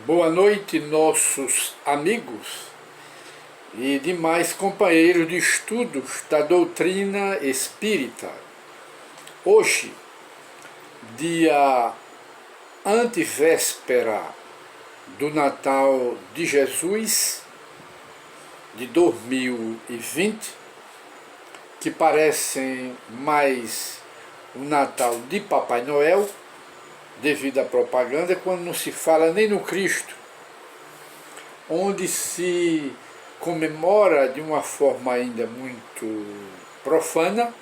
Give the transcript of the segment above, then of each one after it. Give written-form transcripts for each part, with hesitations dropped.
Boa noite, nossos amigos e demais companheiros de estudos da doutrina espírita. Hoje, dia antevéspera do Natal de Jesus de 2020, que parecem mais o Natal de Papai Noel, devido à propaganda, quando não se fala nem no Cristo, onde se comemora de uma forma ainda muito profana,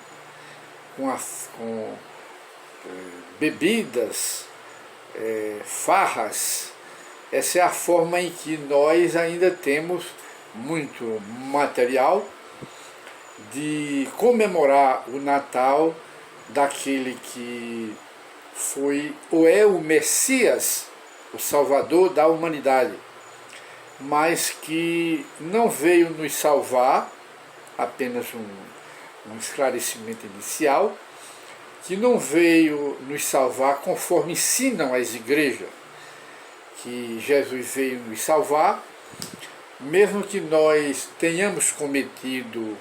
com bebidas, farras. Essa é a forma em que nós ainda temos muito material de comemorar o Natal daquele que foi ou é o Messias, o Salvador da humanidade, mas que não veio nos salvar, apenas um esclarecimento inicial, que não veio nos salvar conforme ensinam as igrejas, que Jesus veio nos salvar, mesmo que nós tenhamos cometido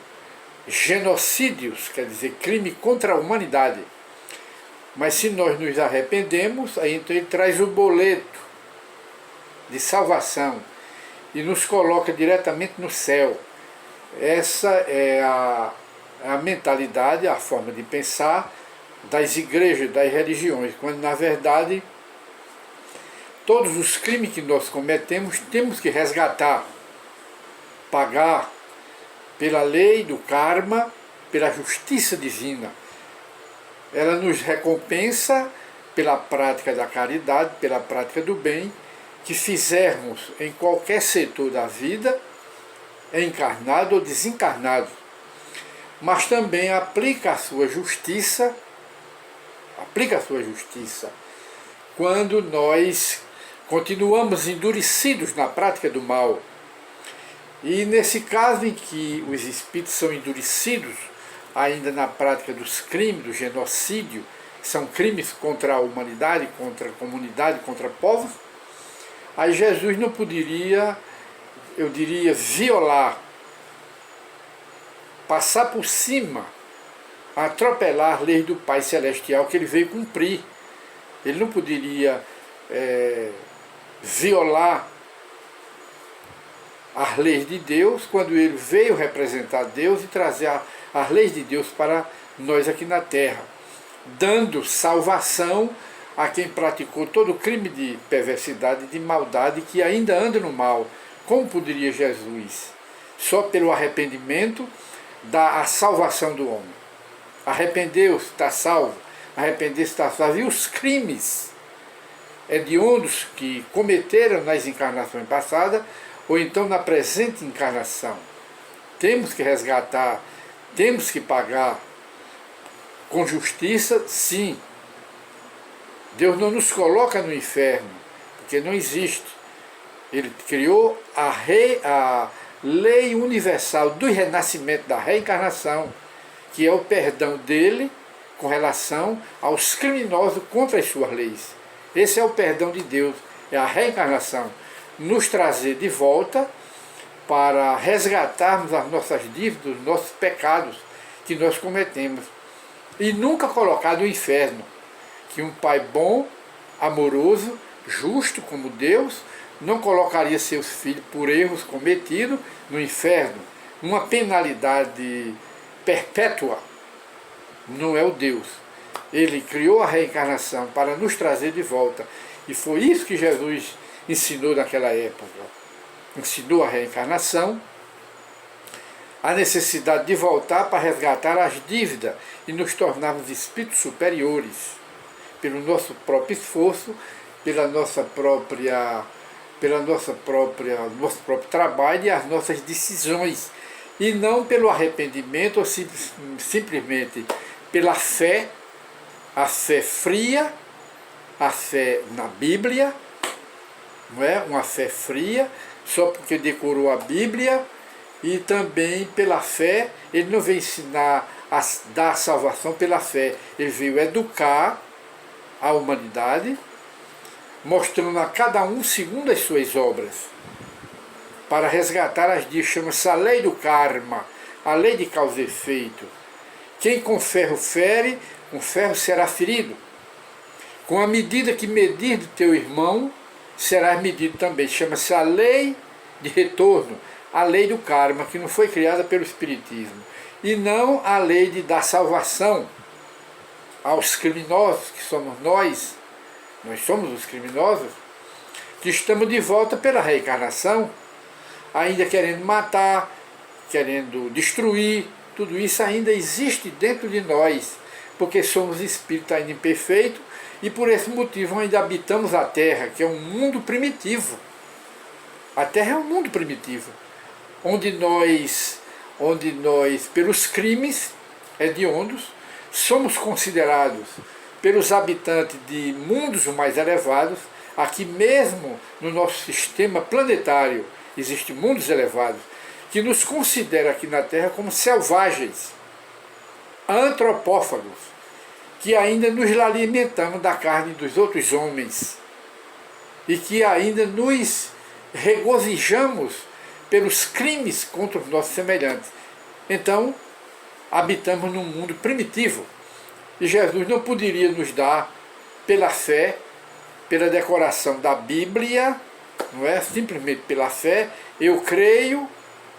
genocídios, quer dizer, crime contra a humanidade. Mas se nós nos arrependemos, aí então ele traz o boleto de salvação e nos coloca diretamente no céu. Essa é a mentalidade, a forma de pensar das igrejas, das religiões, quando na verdade todos os crimes que nós cometemos temos que resgatar, pagar pela lei do karma, pela justiça divina. Ela nos recompensa pela prática da caridade, pela prática do bem, que fizermos em qualquer setor da vida, encarnado ou desencarnado. Mas também aplica a sua justiça quando nós continuamos endurecidos na prática do mal. E nesse caso em que os espíritos são endurecidos ainda na prática dos crimes, do genocídio, que são crimes contra a humanidade, contra a comunidade, contra povos, aí Jesus não poderia, eu diria, violar, passar por cima, atropelar a lei do Pai Celestial que ele veio cumprir. Ele não poderia violar as leis de Deus quando ele veio representar Deus e trazer as leis de Deus para nós aqui na Terra, dando salvação a quem praticou todo o crime de perversidade, de maldade, que ainda anda no mal. Como poderia Jesus, só pelo arrependimento, dar a salvação do homem? Arrependeu-se, está salvo. Arrepender-se, está salvo. E os crimes hediondos que cometeram nas encarnações passadas, ou então na presente encarnação, temos que resgatar, temos que pagar com justiça, sim. Deus não nos coloca no inferno, porque não existe. Ele criou a lei universal do renascimento, da reencarnação, que é o perdão dele com relação aos criminosos contra as suas leis. Esse é o perdão de Deus, é a reencarnação. Nos trazer de volta para resgatarmos as nossas dívidas, os nossos pecados que nós cometemos. E nunca colocar no inferno, que um pai bom, amoroso, justo como Deus, não colocaria seus filhos por erros cometidos no inferno, uma penalidade perpétua. Não é o Deus. Ele criou a reencarnação para nos trazer de volta. E foi isso que Jesus ensinou naquela época. Ensinou a reencarnação, a necessidade de voltar para resgatar as dívidas e nos tornarmos espíritos superiores, pelo nosso próprio esforço, nosso próprio trabalho e as nossas decisões, e não pelo arrependimento ou simplesmente pela fé, a fé fria, a fé na Bíblia, não é? Uma fé fria, só porque decorou a Bíblia, e também pela fé. Ele não veio ensinar a dar salvação pela fé, ele veio educar a humanidade mostrando a cada um segundo as suas obras, para resgatar as dias, chama-se a lei do karma, a lei de causa e efeito. Quem com ferro fere, com ferro será ferido. Com a medida que medir do teu irmão, serás medido também. Chama-se a lei de retorno, a lei do karma, que não foi criada pelo Espiritismo, e não a lei de dar salvação aos criminosos, que somos nós somos os criminosos, que estamos de volta pela reencarnação, ainda querendo matar, querendo destruir. Tudo isso ainda existe dentro de nós, porque somos espíritos ainda imperfeitos, e por esse motivo ainda habitamos a Terra, que é um mundo primitivo. A Terra é um mundo primitivo, onde nós, pelos crimes hediondos, somos considerados pelos habitantes de mundos mais elevados. Aqui mesmo no nosso sistema planetário existem mundos elevados que nos consideram aqui na Terra como selvagens, antropófagos, que ainda nos alimentamos da carne dos outros homens e que ainda nos regozijamos pelos crimes contra os nossos semelhantes. Então, habitamos num mundo primitivo. E Jesus não poderia nos dar, pela fé, pela decoração da Bíblia, não é? Simplesmente pela fé, eu creio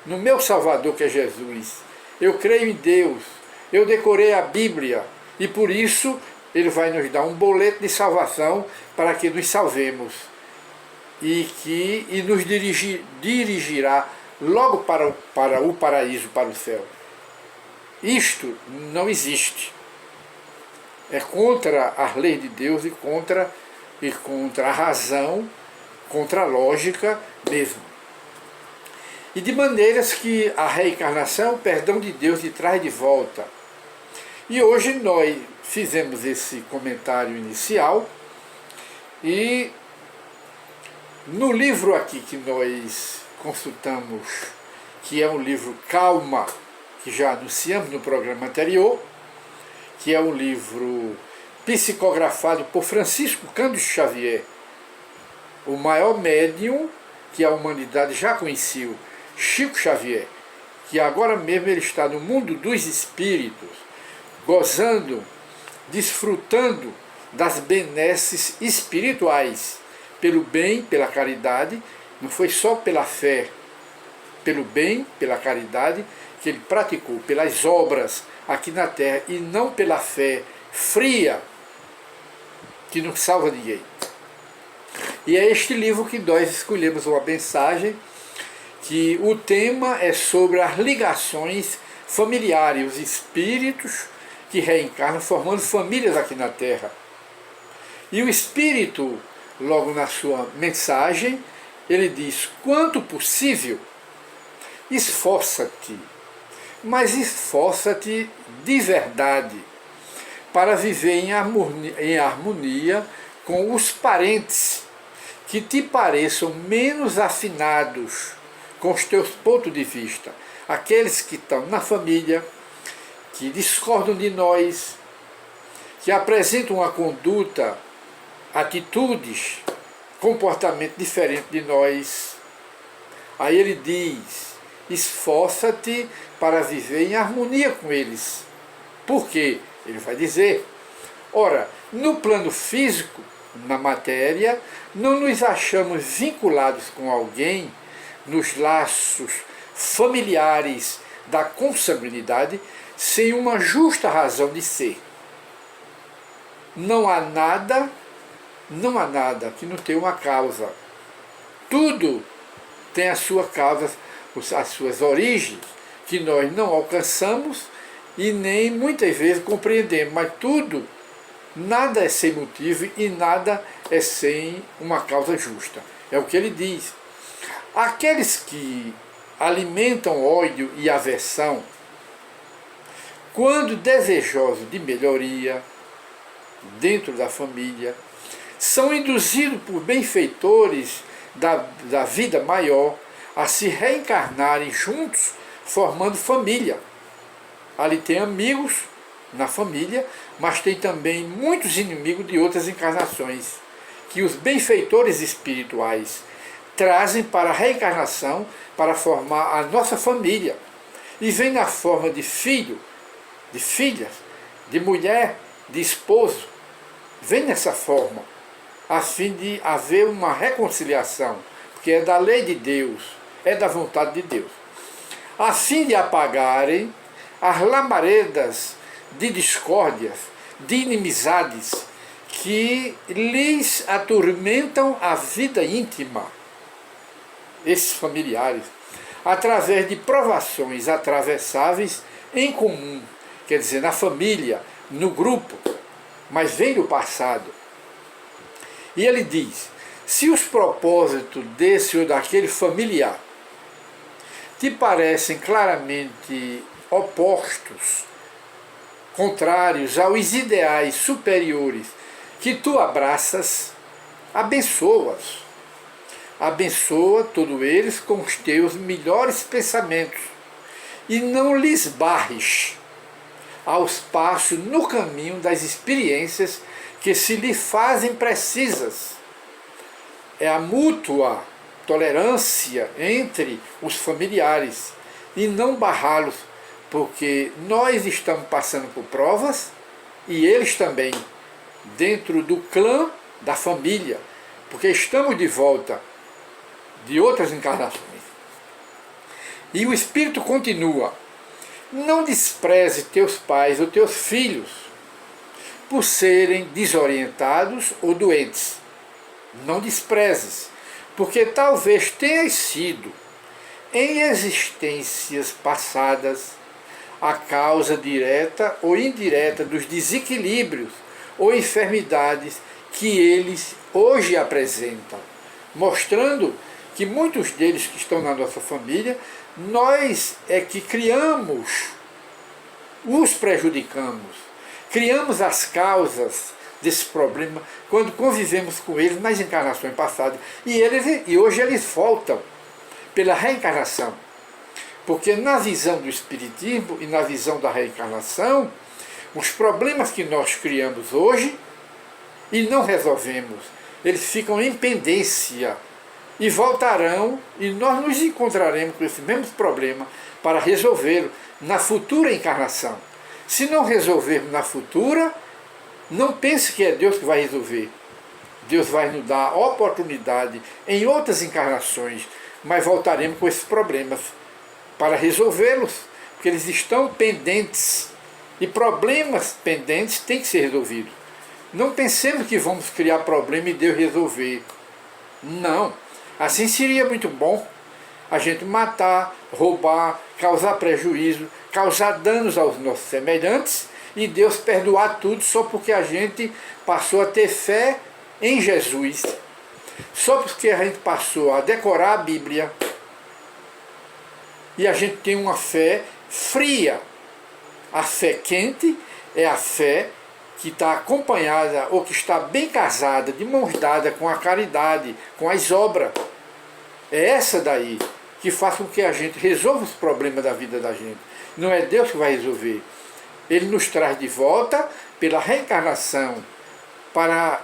no meu Salvador, que é Jesus. Eu creio em Deus. Eu decorei a Bíblia. E por isso, Ele vai nos dar um boleto de salvação para que nos salvemos. E nos dirigirá logo para o paraíso, para o céu. Isto não existe. É contra as leis de Deus e contra a razão, contra a lógica mesmo. E de maneiras que a reencarnação é o perdão de Deus de trás de volta. E hoje nós fizemos esse comentário inicial, e no livro aqui que nós consultamos, que é um livro Calma, que já anunciamos no programa anterior, que é um livro psicografado por Francisco Cândido Xavier, o maior médium que a humanidade já conheceu, Chico Xavier, que agora mesmo ele está no mundo dos espíritos, gozando, desfrutando das benesses espirituais, pelo bem, pela caridade. Não foi só pela fé, pelo bem, pela caridade, que ele praticou, pelas obras aqui na Terra, e não pela fé fria, que não salva ninguém. E é este livro que nós escolhemos uma mensagem, que o tema é sobre as ligações familiares, os espíritos que reencarnam formando famílias aqui na Terra. E o espírito, logo na sua mensagem, ele diz: quanto possível, esforça-te, mas esforça-te de verdade, para viver em harmonia com os parentes que te pareçam menos afinados com os teus pontos de vista, aqueles que estão na família, que discordam de nós, que apresentam uma conduta, atitudes, comportamento diferente de nós. Aí ele diz: esforça-te para viver em harmonia com eles. Por quê? Ele vai dizer: ora, no plano físico, na matéria, não nos achamos vinculados com alguém nos laços familiares da consanguinidade sem uma justa razão de ser. Não há nada que não tenha uma causa. Tudo tem a sua causa, as suas origens, que nós não alcançamos e nem muitas vezes compreendemos, mas tudo, nada é sem motivo e nada é sem uma causa justa. É o que ele diz. Aqueles que alimentam ódio e aversão, quando desejosos de melhoria dentro da família, são induzidos por benfeitores da vida maior a se reencarnarem juntos, formando família. Ali tem amigos na família, mas tem também muitos inimigos de outras encarnações, que os benfeitores espirituais trazem para a reencarnação para formar a nossa família. E vem na forma de filho, de filha, de mulher, de esposo. Vem nessa forma, a fim de haver uma reconciliação, porque é da lei de Deus, é da vontade de Deus. A fim de apagarem as lamaredas de discórdias, de inimizades, que lhes atormentam a vida íntima, esses familiares, através de provações atravessáveis em comum, quer dizer, na família, no grupo, mas vem do passado. E ele diz, se os propósitos desse ou daquele familiar te parecem claramente opostos, contrários aos ideais superiores que tu abraças, abençoa-os. Abençoa todos eles com os teus melhores pensamentos e não lhes barres aos passos no caminho das experiências que se lhe fazem precisas. É a mútua tolerância entre os familiares e não barrá-los, porque nós estamos passando por provas e eles também, dentro do clã da família, porque estamos de volta de outras encarnações. E o Espírito continua, não despreze teus pais ou teus filhos por serem desorientados ou doentes. Não desprezes, porque talvez tenhas sido, em existências passadas, a causa direta ou indireta dos desequilíbrios ou enfermidades que eles hoje apresentam, mostrando que muitos deles que estão na nossa família, nós é que criamos, os prejudicamos, criamos as causas desse problema quando convivemos com eles nas encarnações passadas. E hoje eles voltam pela reencarnação. Porque na visão do Espiritismo e na visão da reencarnação, os problemas que nós criamos hoje e não resolvemos, eles ficam em pendência e voltarão, e nós nos encontraremos com esse mesmo problema para resolvê-lo na futura encarnação. Se não resolvermos na futura, não pense que é Deus que vai resolver. Deus vai nos dar oportunidade em outras encarnações, mas voltaremos com esses problemas para resolvê-los, porque eles estão pendentes. E problemas pendentes têm que ser resolvidos. Não pensemos que vamos criar problema e Deus resolver. Não. Assim seria muito bom a gente matar, roubar, causar prejuízo, causar danos aos nossos semelhantes e Deus perdoar tudo só porque a gente passou a ter fé em Jesus. Só porque a gente passou a decorar a Bíblia e a gente tem uma fé fria. A fé quente é a fé que está acompanhada ou que está bem casada, de mãos dadas com a caridade, com as obras. É essa daí que faz com que a gente resolva os problemas da vida da gente. Não é Deus que vai resolver. Ele nos traz de volta pela reencarnação para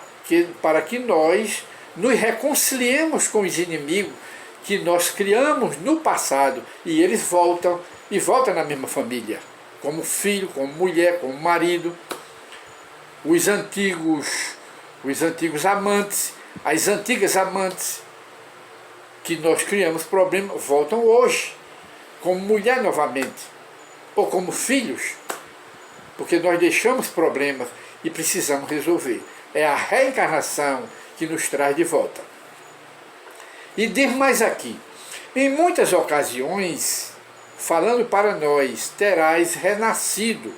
que nós nos reconciliemos com os inimigos que nós criamos no passado e eles voltam e voltam na mesma família, como filho, como mulher, como marido. Os antigos amantes, as antigas amantes que nós criamos problemas, voltam hoje, como mulher novamente, ou como filhos, porque nós deixamos problemas e precisamos resolver. É a reencarnação que nos traz de volta. E diz mais aqui, em muitas ocasiões, falando para nós, terás renascido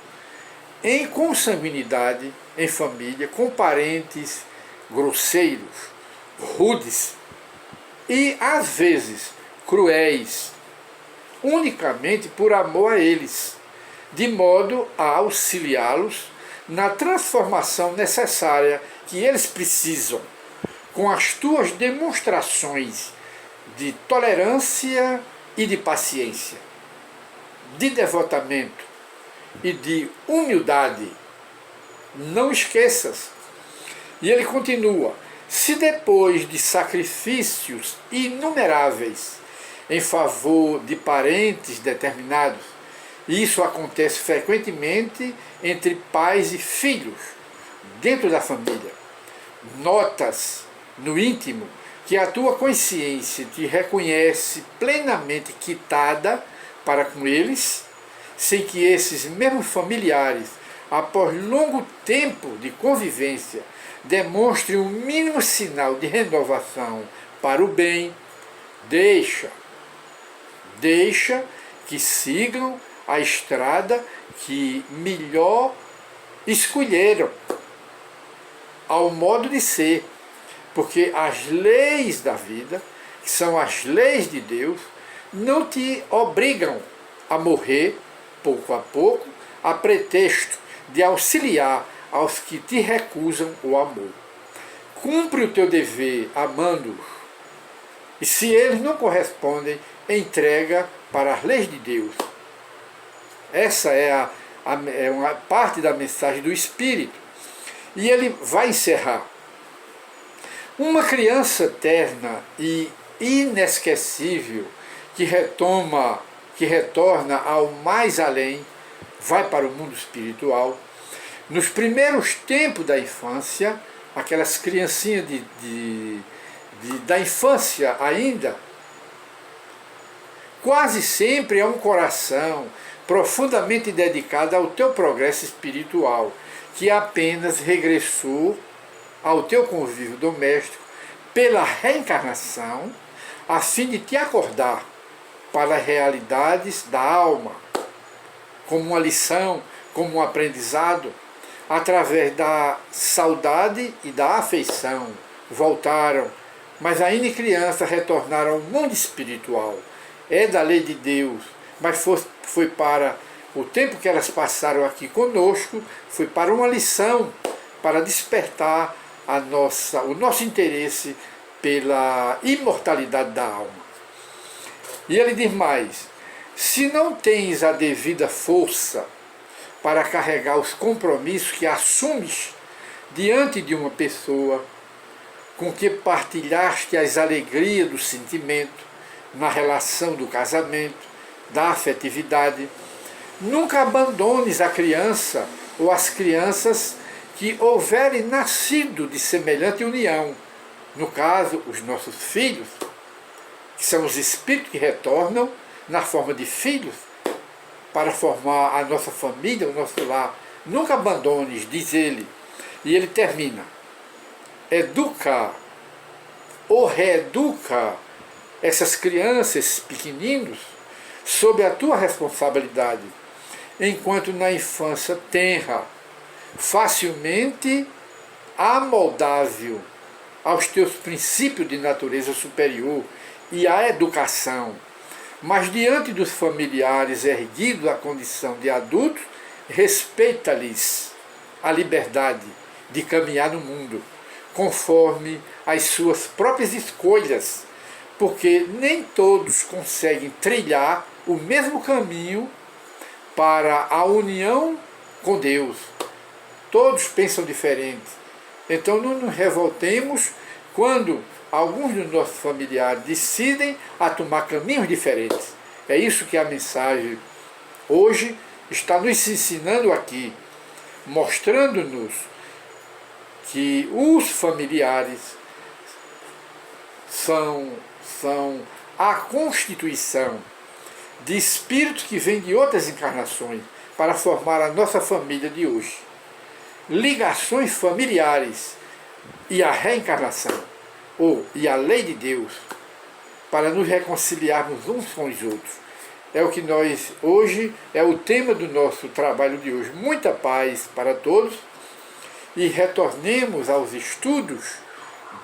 em consanguinidade, em família, com parentes grosseiros, rudes e, às vezes, cruéis, unicamente por amor a eles, de modo a auxiliá-los na transformação necessária que eles precisam, com as tuas demonstrações de tolerância e de paciência, de devotamento e de humildade. Não esqueças. E ele continua, Se depois de sacrifícios inumeráveis em favor de parentes determinados, isso acontece frequentemente entre pais e filhos, dentro da família, notas no íntimo que a tua consciência te reconhece plenamente quitada para com eles, sem que esses mesmos familiares, após longo tempo de convivência, demonstrem o mínimo sinal de renovação para o bem, deixa que sigam a estrada que melhor escolheram ao modo de ser, porque as leis da vida, que são as leis de Deus, não te obrigam a morrer pouco a pouco, a pretexto de auxiliar aos que te recusam o amor. Cumpre o teu dever amando-os, e se eles não correspondem, entrega para as leis de Deus. Essa é uma parte da mensagem do Espírito. E ele vai encerrar. Uma criança terna e inesquecível que retorna ao mais além, vai para o mundo espiritual. Nos primeiros tempos da infância, aquelas criancinhas da infância ainda, quase sempre é um coração profundamente dedicado ao teu progresso espiritual, que apenas regressou ao teu convívio doméstico pela reencarnação, a fim de te acordar para as realidades da alma, como uma lição, como um aprendizado, através da saudade e da afeição. Voltaram, mas ainda criança retornaram ao mundo espiritual. É da lei de Deus, mas foi para o tempo que elas passaram aqui conosco, foi para uma lição, para despertar o nosso interesse pela imortalidade da alma. E ele diz mais: se não tens a devida força para carregar os compromissos que assumes diante de uma pessoa com que partilhaste as alegrias do sentimento, na relação do casamento, da afetividade, nunca abandones a criança ou as crianças que houverem nascido de semelhante união. No caso, os nossos filhos, que são os espíritos que retornam na forma de filhos para formar a nossa família, o nosso lar. Nunca abandones, diz ele. E ele termina: educa ou reeduca essas crianças pequeninos sob a tua responsabilidade, enquanto na infância tenra, facilmente amoldável aos teus princípios de natureza superior e à educação, mas diante dos familiares erguidos à condição de adultos, respeita-lhes a liberdade de caminhar no mundo, conforme as suas próprias escolhas, porque nem todos conseguem trilhar o mesmo caminho para a união com Deus. Todos pensam diferente. Então não nos revoltemos quando alguns dos nossos familiares decidem a tomar caminhos diferentes. É isso que a mensagem hoje está nos ensinando aqui, mostrando-nos que os familiares são a constituição de espíritos que vêm de outras encarnações para formar a nossa família de hoje. Ligações familiares e a reencarnação, e a lei de Deus, para nos reconciliarmos uns com os outros. É o que nós, hoje, é o tema do nosso trabalho de hoje. Muita paz para todos e retornemos aos estudos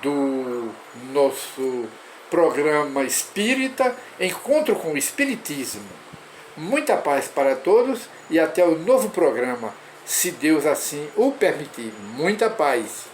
do nosso programa espírita, Encontro com o Espiritismo. Muita paz para todos e até o novo programa, se Deus assim o permitir. Muita paz.